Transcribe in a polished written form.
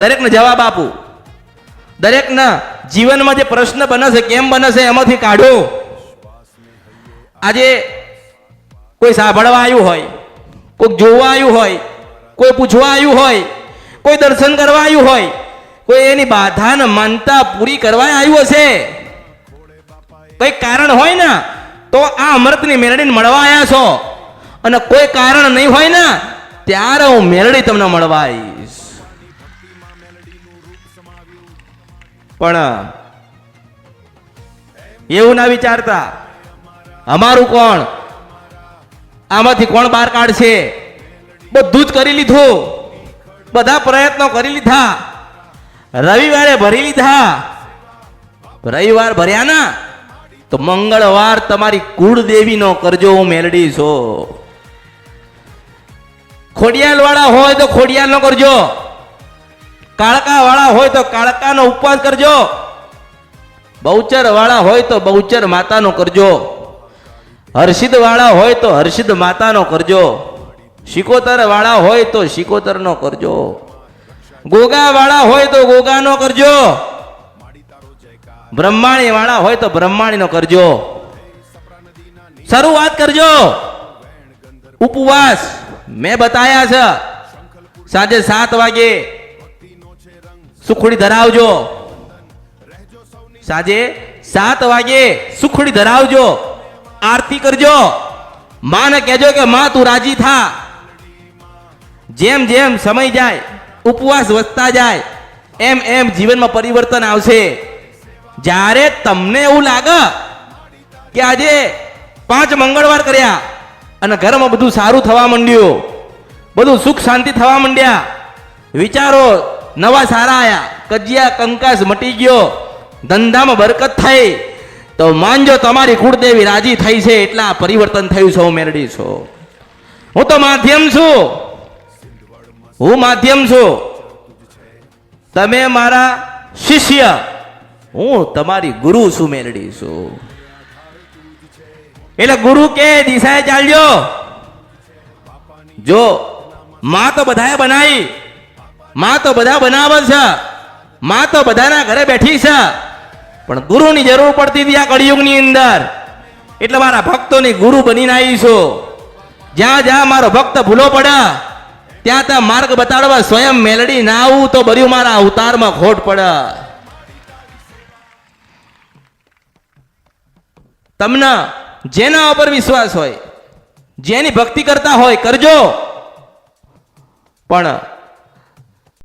દરેકને જવાબ આપું. દરેકના જીવનમાં જે પ્રશ્ન બને છે કેમ બને છે એમાંથી કાઢો. આજે કોઈ સાંભળવા આવ્યું હોય, કોઈ જોવા આવ્યું હોય, કોઈ પૂછવા આવ્યું હોય, કોઈ દર્શન કરવા આવ્યું હોય, કોઈ એની બાધાને માનતા પૂરી કરવા આવ્યું હશે, કઈ કારણ હોય ને તો આ અમૃતની મેલડીને મળવા આવ્યા છો. અને કોઈ કારણ નહીં હોય ને ત્યારે હું મેલડી તમને મળવા આવીશ. પણ એવું ના વિચારતા અમારું કોણ, આમાંથી કોણ બહાર કાઢશે. બધું જ કરી લીધું, બધા પ્રયત્નો કરી લીધા, રવિવારે ભરી લીધા. રવિવાર ભર્યા ના તો મંગળવાર તમારી કુળદેવીનો કરજો, હું મેલડી છું. ખોડિયાલ વાળા હોય તો ખોડિયાલ નો કરજો, કાળકા વાળા હોય તો કાળકાનો ઉપવાસ કરજો, બહુચર વાળા હોય તો બહુચર માતાનો કરજો, હર્ષિદ વાળા હોય તો હર્ષિદ માતાનો કરજો, શિકોતર વાળા હોય તો શિકોતરનો કરજો, ગોગા વાળા હોય તો ગોગાનો કરજો, બ્રહ્માણી વાળા હોય તો બ્રહ્માણીનો કરજો. શરૂઆત કરજો. ઉપવાસ મેં બતાયા છે. સાંજે 7 વાગે સુખડી ધરાવજો. સાંજે 7 વાગે સુખડી ધરાવજો, આરતી કરજો. માને કહેજો કે માં તું રાજી થા. જેમ જેમ સમય જાય, ઉપવાસ વધતા જાય, એમ એમ જીવનમાં પરિવર્તન આવશે. જ્યારે તમને એવું લાગે કે આજે 5 મંગળવાર કર્યા અને ઘરમાં બધું સારું થવા માંડ્યું, બધું સુખ શાંતિ થવા માંડ્યા, વિચારો નવા સારા આયા, કજિયા કંકાસ મટી ગયો, ધંધામાં બરકત થઈ, તો માનજો તમારી કુળદેવી રાજી થઈ છે. એટલા પરિવર્તન થયું છે. હું મેલડી છું. હું તો માધ્યમ છું. હું માધ્યમ છું. તમે મારા શિષ્ય, હું તમારી ગુરુ છું. મેલડી છું. એટલે ગુરુ કે દિશાએ ચાલજો. જો માં તો બધાએ બનાવી, માં તો બધા બનાવે છે, માં તો બધાના ઘરે બેઠી છે, પણ ગુરુની જરૂર પડતી હતી આ કળિયુગની અંદર. એટલે મારા ભક્તોની ગુરુ બનીને આવી છું. જ્યાં જ્યાં મારો ભક્ત ભૂલો પડે ત્યાં ત્યાં માર્ગ બતાડવા સ્વયં મેલડી ના આવું તો બર્યું મારા અવતારમાં ખોટ પડે. તમને જેના ઉપર વિશ્વાસ હોય, જેની ભક્તિ કરતા હોય કરજો, પણ